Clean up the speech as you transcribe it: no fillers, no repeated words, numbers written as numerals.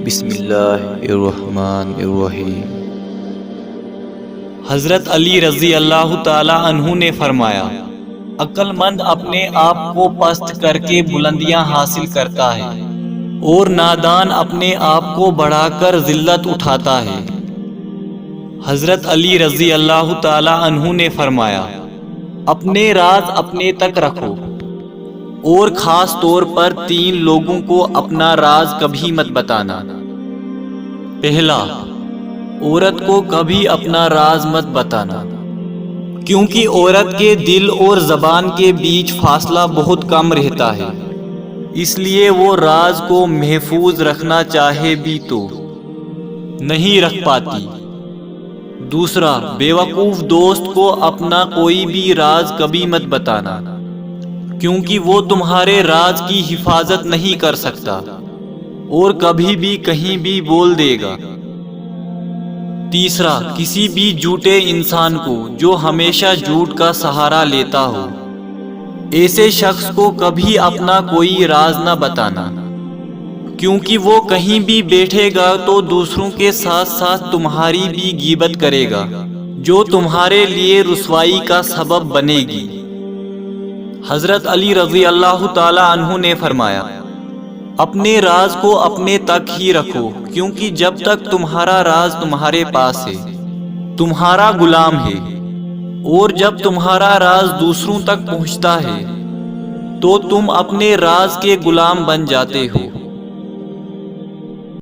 بسم اللہ الرحمن الرحیم۔ حضرت علی رضی اللہ تعالی عنہ نے فرمایا، عقل مند اپنے آپ کو پست کر کے بلندیاں حاصل کرتا ہے اور نادان اپنے آپ کو بڑھا کر ذلت اٹھاتا ہے۔ حضرت علی رضی اللہ تعالی عنہ نے فرمایا، اپنے راز اپنے تک رکھو اور خاص طور پر 3 لوگوں کو اپنا راز کبھی مت بتانا۔ پہلا، عورت کو کبھی اپنا راز مت بتانا، کیونکہ عورت کے دل اور زبان کے بیچ فاصلہ بہت کم رہتا ہے، اس لیے وہ راز کو محفوظ رکھنا چاہے بھی تو نہیں رکھ پاتی۔ دوسرا، بے وقوف دوست کو اپنا کوئی بھی راز کبھی مت بتانا، کیونکہ وہ تمہارے راز کی حفاظت نہیں کر سکتا اور کبھی بھی کہیں بھی بول دے گا۔ تیسرا، کسی بھی جھوٹے انسان کو جو ہمیشہ جھوٹ کا سہارا لیتا ہو، ایسے شخص کو کبھی اپنا کوئی راز نہ بتانا، کیونکہ وہ کہیں بھی بیٹھے گا تو دوسروں کے ساتھ ساتھ تمہاری بھی غیبت کرے گا، جو تمہارے لیے رسوائی کا سبب بنے گی۔ حضرت علی رضی اللہ تعالی عنہ نے فرمایا، اپنے راز کو اپنے تک ہی رکھو، کیونکہ جب تک تمہارا راز تمہارے پاس ہے، تمہارا غلام ہے، اور جب تمہارا راز دوسروں تک پہنچتا ہے تو تم اپنے راز کے غلام بن جاتے ہو۔